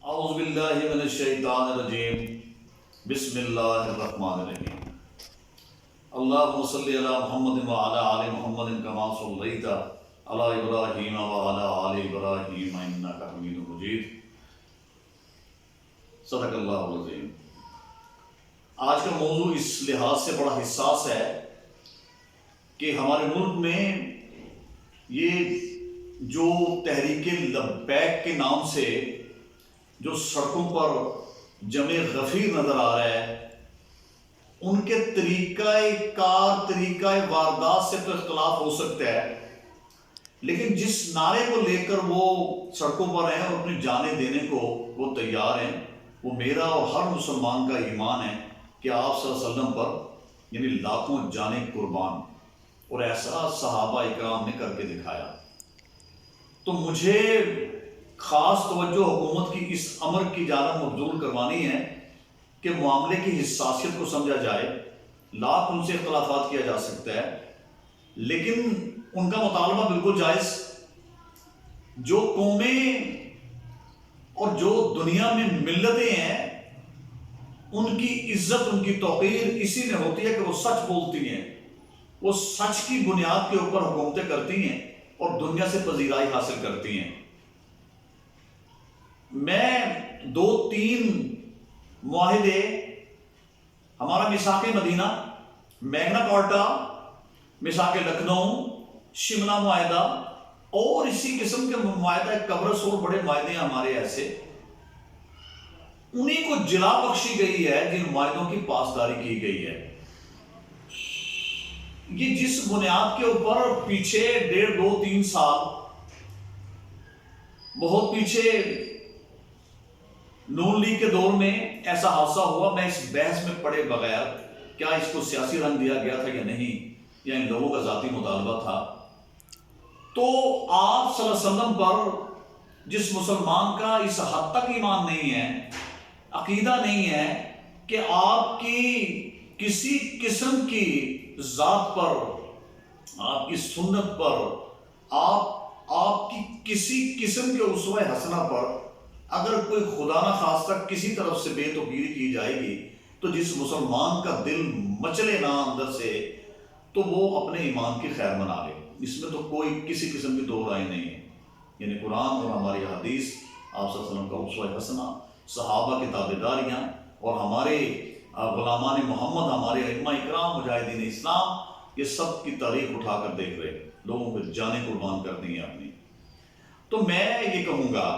اعوذ باللہ من الشیطان الرجیم بسم اللہ الرحمن الرحیم اللہم صلی علی محمد وعلی آل محمد کما صلیت علی ابراہیم وعلی آل ابراہیم انک حمید مجید صدق اللہ العظیم۔ آج کا موضوع اس لحاظ سے بڑا حساس ہے کہ ہمارے ملک میں یہ جو تحریک لبیک کے نام سے جو سڑکوں پر جمع غفیر نظر آ رہا ہے، ان کے طریقہ کار طریقہ واردات سے تو اختلاف ہو سکتا ہے، لیکن جس نعرے کو لے کر وہ سڑکوں پر ہیں اور اپنی جانیں دینے کو وہ تیار ہیں، وہ میرا اور ہر مسلمان کا ایمان ہے کہ آپ صلی اللہ علیہ وسلم پر یعنی لاکھوں جانیں قربان، اور ایسا صحابہ اکرام نے کر کے دکھایا۔ تو مجھے خاص توجہ حکومت کی اس امر کی جانب مبذول کروانی ہے کہ معاملے کی حساسیت کو سمجھا جائے۔ لاکھ ان سے اختلافات کیا جا سکتا ہے، لیکن ان کا مطالبہ بالکل جائز۔ جو قومیں اور جو دنیا میں ملتیں ہیں، ان کی عزت ان کی توقیر اسی میں ہوتی ہے کہ وہ سچ بولتی ہیں، وہ سچ کی بنیاد کے اوپر حکومتیں کرتی ہیں اور دنیا سے پذیرائی حاصل کرتی ہیں۔ میں 2-3 معاہدے، ہمارا میثاق مدینہ، میگنا کارٹا، میثاق لکھنؤ، شملہ معاہدہ اور اسی قسم کے معاہدہ قبرص اور بڑے معاہدے ہیں ہمارے ایسے، انہیں کو جلا بخشی گئی ہے جن معاہدوں کی پاسداری کی گئی ہے۔ یہ جس بنیاد کے اوپر پیچھے 1.5-2-3 سال بہت پیچھے نون لیگ کے دور میں ایسا حادثہ ہوا، میں اس بحث میں پڑے بغیر کیا اس کو سیاسی رنگ دیا گیا تھا یا نہیں، یا ان لوگوں کا ذاتی مطالبہ تھا، تو آپ صلی اللہ علیہ وسلم پر جس مسلمان کا اس حد تک ایمان نہیں ہے، عقیدہ نہیں ہے کہ آپ کی کسی قسم کی ذات پر، آپ کی سنت پر، آپ کی کسی قسم کے اسوہ حسنہ پر اگر کوئی خدا نہ خواستہ کسی طرف سے بے توقیری کی جائے گی، تو جس مسلمان کا دل مچلے نہ اندر سے، تو وہ اپنے ایمان کی خیر منا لے۔ اس میں تو کوئی کسی قسم کی دو رائے نہیں ہے۔ یعنی قرآن اور ہماری حدیث، آپ صلی اللہ علیہ وسلم کا اسوہ حسنہ، صحابہ کی تابعداریاں اور ہمارے غلامان محمد، ہمارے ائمہ اکرام، مجاہدین اسلام، یہ سب کی تاریخ اٹھا کر دیکھ رہے، لوگوں کو جانیں قربان کر دی ہیں اپنی۔ تو میں یہ کہوں گا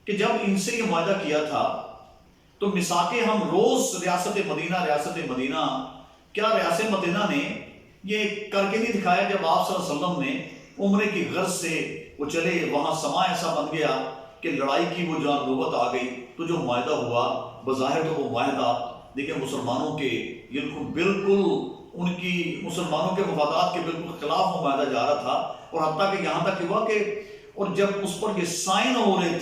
کہ جب ان سے یہ معاہدہ کیا تھا تو میثاقیں ہم روز ریاست مدینہ، کیا ریاست مدینہ نے یہ کر کے نہیں دکھایا؟ جب آپ صلی اللہ علیہ وسلم نے عمرے کی غرض سے وہ چلے، وہاں سما ایسا بن گیا کہ لڑائی کی وہ جان نوبت آ گئی، تو جو معاہدہ ہوا بظاہر تو وہ معاہدہ دیکھیں مسلمانوں کے بالکل ان کی مسلمانوں کے مفادات کے بالکل خلاف وہ معاہدہ جا رہا تھا، اور حتیٰ کہ یہاں تک ہوا کہ اور جب اس پر یہ سائن ہو رہے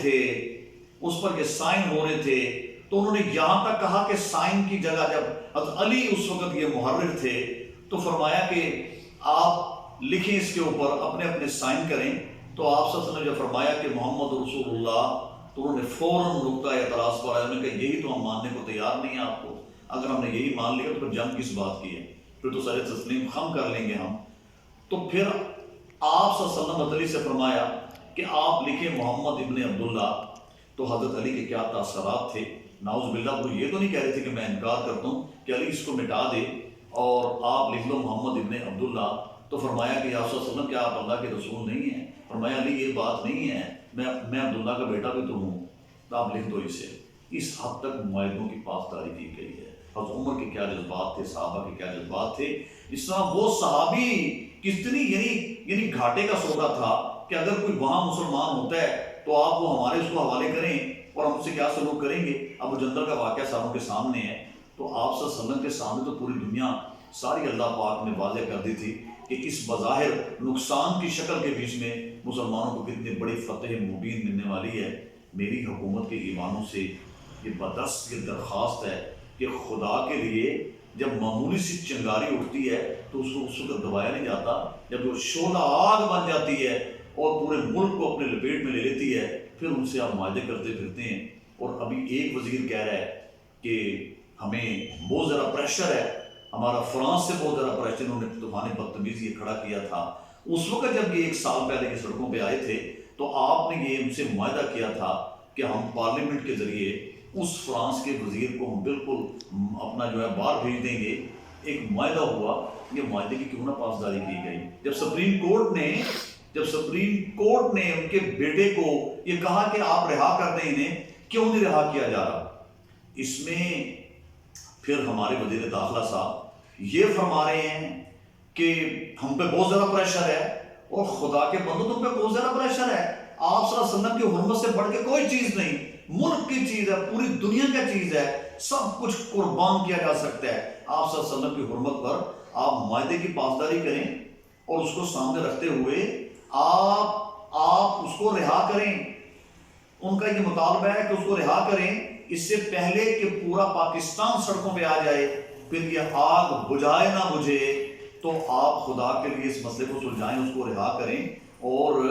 تھے تو انہوں نے یہاں تک کہا کہ سائن کی جگہ، جب حضرت علی اس وقت یہ محرر تھے، تو فرمایا کہ آپ لکھیں اس کے اوپر، اپنے اپنے سائن کریں۔ تو آپ صلی اللہ علیہ وسلم نے جب فرمایا کہ محمد رسول اللہ، تو انہوں نے فوراً نقطہ اعتراض پر آیا، انہوں نے کہا یہی تو ہم ماننے کو تیار نہیں ہیں آپ کو، اگر ہم نے یہی مان لیا تو پھر جنگ کس بات کی ہے، پھر تو سارے تسلیم خم کر لیں گے ہم۔ تو پھر آپ صلی اللہ علیہ وسلم علی سے فرمایا کہ آپ لکھیں محمد ابن عبداللہ۔ تو حضرت علی کے کیا تاثرات تھے، نعوذ باللہ، وہ یہ تو نہیں کہہ رہے تھے کہ میں انکار کرتا ہوں کہ علی اس کو مٹا دے اور آپ لکھ لو محمد ابن عبداللہ۔ تو فرمایا کہ آپ صلی اللہ علیہ وسلم کیا آپ اللہ کے رسول نہیں ہیں؟ فرمایا علی یہ بات نہیں ہے، میں عبداللہ کا بیٹا بھی تو ہوں، تو آپ لکھ دو اسے۔ اس حد تک معاہدوں کی پاسداری کی گئی ہے۔ حضرت عمر کے کیا جذبات تھے، صحابہ کے کیا جذبات تھے، اس طرح وہ صحابی کتنی یعنی گھاٹے کا سودا تھا کہ اگر کوئی وہاں مسلمان ہوتا ہے تو آپ وہ ہمارے اس کو حوالے کریں اور ہم سے کیا سلوک کریں گے۔ ابو جندل کا واقعہ ساروں کے سامنے ہے، تو آپ صلی اللہ علیہ وسلم کے سامنے تو پوری دنیا ساری اللہ پاک نے واضح کر دی تھی کہ اس بظاہر نقصان کی شکل کے بیچ میں مسلمانوں کو کتنی بڑی فتح مبین ملنے والی ہے۔ میری حکومت کے ایوانوں سے یہ بدست یہ درخواست ہے کہ خدا کے لیے جب معمولی سی چنگاری اٹھتی ہے تو اس کو اس وقت دبایا نہیں جاتا، جب وہ شعلہ آگ بن جاتی ہے اور پورے ملک کو اپنے لپیٹ میں لے لیتی ہے، پھر ان سے آپ معاہدے کرتے پھرتے ہیں۔ اور ابھی ایک وزیر کہہ رہا ہے کہ ہمیں بہت زیادہ پریشر ہے، ہمارا فرانس سے بہت زیادہ پریشر، انہوں نے طوفان بدتمیزی یہ کھڑا کیا تھا۔ اس وقت جب یہ 1 سال پہلے کی سڑکوں پہ آئے تھے تو آپ نے یہ ان سے معاہدہ کیا تھا کہ ہم پارلیمنٹ کے ذریعے اس فرانس کے وزیر کو ہم بالکل اپنا جو ہے باہر بھیج دیں گے۔ ایک معاہدہ ہوا، یہ معاہدے کی کیوں نہ پاسداری کی گئی؟ جب سپریم کورٹ نے ان کے بیٹے کو یہ کہا کہ آپ رہا کر دیں انہیں، کیوں نہیں رہا کیا جا رہا؟ اس میں پھر ہمارے وزیر داخلہ صاحب یہ فرما رہے ہیں کہ ہم پہ بہت زیادہ پریشر ہے، اور خدا کے بندو تم پہ بہت زیادہ پریشر ہے۔ آپ صلی اللہ علیہ وسلم کی حرمت سے بڑھ کے کوئی چیز نہیں، ملک کی چیز ہے، پوری دنیا کا چیز ہے، سب کچھ قربان کیا جا سکتا ہے۔ آپ صلی اللہ علیہ وسلم کی حرمت پر آپ معاہدے کی پاسداری کریں اور اس کو سامنے رکھتے ہوئے آپ اس کو رہا کریں۔ ان کا یہ مطالبہ ہے کہ اس کو رہا کریں اس سے پہلے کہ پورا پاکستان سڑکوں پہ آ جائے، پھر یہ آگ بجھائے نہ بجھے، تو آپ خدا کے لیے اس مسئلے کو سلجھائیں، اس کو رہا کریں، اور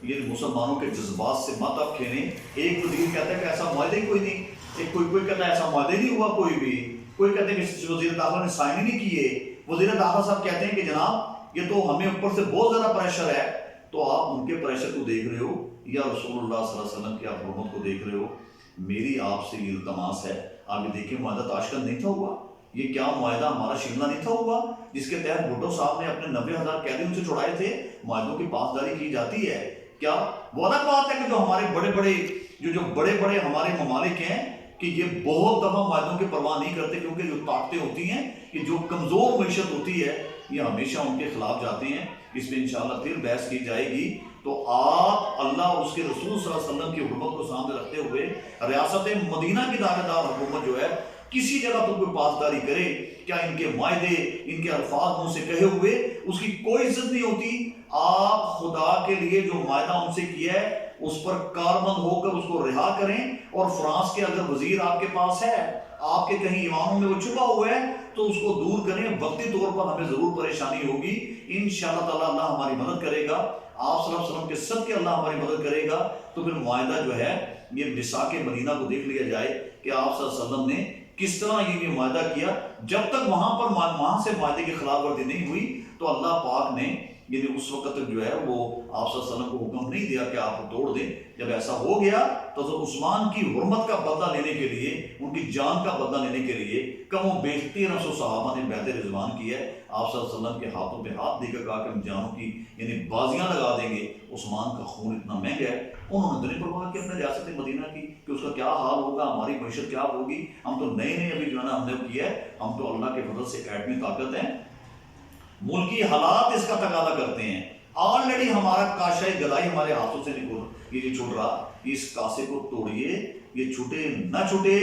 یہ مسلمانوں کے جذبات سے مت آپ کھیلیں۔ ایک وزیر کہتا ہے کہ ایسا معاہدہ ہی کوئی نہیں، کوئی کہتا ہے ایسا معاہدہ نہیں ہوا کوئی کہتے ہیں کہ وزیر داخلہ نے سائن ہی نہیں کیے۔ وزیر داخلہ صاحب کہتے ہیں کہ جناب یہ تو ہمیں اوپر سے بہت زیادہ پریشر ہے۔ تو آپ ان کے پریشر کو دیکھ رہے ہو یا رسول اللہ صلی اللہ علیہ وسلم کی آپ حرمت کو دیکھ رہے ہو؟ میری آپ سے یہ التماس ہے، آپ یہ دیکھیں معاہدہ تاشکند نہیں تھا ہوا، یہ کیا معاہدہ ہمارا شملہ نہیں تھا ہوا جس کے تحت بھٹو صاحب نے اپنے 90,000 قیدیوں سے چھڑائے تھے؟ معاہدوں کی پاسداری کی جاتی ہے کیا؟ وہ الگ بات ہے کہ جو ہمارے بڑے بڑے ہمارے ممالک ہیں کہ یہ بہت دفعہ معاہدوں کی پرواہ نہیں کرتے، کیونکہ جو طاقتیں ہوتی ہیں کہ جو کمزور معیشت ہوتی ہے یہ ہمیشہ ان کے خلاف جاتے ہیں۔ اس میں انشاءاللہ پھر بحث کی جائے گی۔ تو آپ اللہ اور اس کے رسول صلی اللہ علیہ وسلم کی حرمت کو سامنے رکھتے ہوئے ریاست مدینہ کی دعوے دار حکومت جو ہے کسی جگہ تو کوئی پاسداری کرے۔ کیا ان کے معاہدے، ان کے الفاظ منہ سے کہے ہوئے اس کی کوئی عزت نہیں ہوتی؟ آپ خدا کے لیے جو معاہدہ ان سے کیا ہے اس پر کاربند ہو کر اس کو رہا کریں، اور فرانس کے اگر وزیر آپ کے پاس ہے، آپ کے کہیں ایوانوں میں وہ چھپا ہوا ہے، تو اس کو دور کریں۔ وقتی طور پر ہمیں ضرور پریشانی ہوگی، انشاءاللہ تعالی اللہ ہماری مدد کرے گا، آپ صلی اللہ علیہ وسلم کے صدقے اللہ ہماری مدد کرے گا۔ تو پھر معاہدہ جو ہے یہ مساق مدینہ کو دیکھ لیا جائے کہ آپ صلی اللہ علیہ وسلم نے کس طرح یہ معاہدہ کیا۔ جب تک وہاں سے معاہدے کی خلاف ورزی نہیں ہوئی تو اللہ پاک نے یعنی اس وقت تک جو ہے وہ آپ صلی اللہ علیہ وسلم کو حکم نہیں دیا کہ آپ کو توڑ دیں۔ جب ایسا ہو گیا تو عثمان کی حرمت کا بدلہ لینے کے لیے، ان کی جان کا بدلہ لینے کے لیے کم و بیش 1300 صحابہ نے بیعت رضوان کی ہے۔ آپ صلی اللہ علیہ وسلم کے ہاتھوں پہ ہاتھ دے کر کہا کہ ہم جانوں کی یعنی بازیاں لگا دیں گے، عثمان کا خون اتنا مہنگا ہے۔ انہوں نے نہیں پرواہ کی اپنے ریاست مدینہ کی کہ اس کا کیا حال ہوگا، ہماری معیشت کیا ہوگی، ہم تو نئے ابھی جو ہے نا ہم نے کیا ہے، ہم تو اللہ کے فضل سے ایٹمی طاقت ہیں، ملکی حالات اس کا تقاضا کرتے ہیں۔ آلریڈی ہمارا کاشائی گدائی ہمارے ہاتھوں سے یہ چھوٹ رہا، اس کاسے کو توڑیے، یہ چھوٹے نہ چھوٹے۔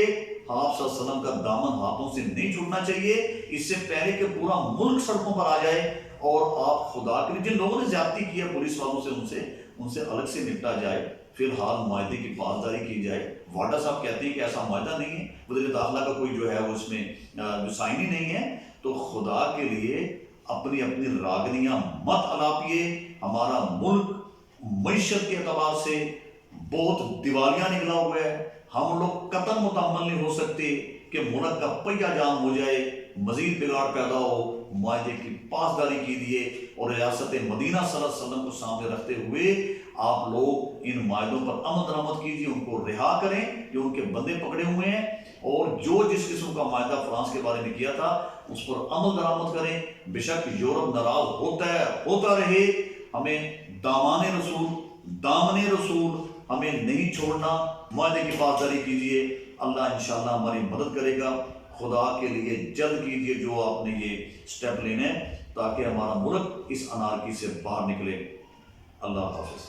آپ صلی اللہ علیہ وسلم کا دامن ہاتھوں سے نہیں چھوٹنا چاہیے، اس سے پہلے کہ پورا ملک سڑکوں پر آ جائے، اور آپ خدا کے لیے جن لوگوں نے زیادتی کی ہے پولیس والوں سے ان سے الگ سے نپٹا جائے۔ فی الحال معاہدے کی پاسداری کی جائے۔ واڈا صاحب کہتے ہیں کہ ایسا معاہدہ نہیں ہے، وزیر داخلہ کا کوئی جو ہے وہ اس میں جو سائن ہی نہیں ہے۔ تو خدا کے لیے اپنی راگنیاں مت الاپیے۔ ہمارا ملک معیشت کے اعتبار سے بہت دیوالیاں نکلا ہوا ہے، ہم لوگ قطن متحمل نہیں ہو سکتے کہ ملک کا پہیہ جام ہو جائے، مزید بگاڑ پیدا ہو۔ معاہدے کی پاسداری کیجیے، اور ریاست مدینہ صلی اللہ علیہ وسلم کو سامنے رکھتے ہوئے آپ لوگ ان معاہدوں پر عمل درآمد کیجیے، ان کو رہا کریں جو ان کے بندے پکڑے ہوئے ہیں، اور جو جس قسم کا معاہدہ فرانس کے بارے میں کیا تھا اس پر عمل درآمد کریں۔ بے شک یورپ ناراض ہوتا ہے، ہوتا رہے، ہمیں دامن رسول ہمیں نہیں چھوڑنا۔ معاہدے کی پاسداری کیجیے، اللہ انشاءاللہ ہماری مدد کرے گا۔ خدا کے لیے جلد کیجیے جو آپ نے یہ سٹیپ لینے، تاکہ ہمارا ملک اس انارکی سے باہر نکلے۔ اللہ حافظ۔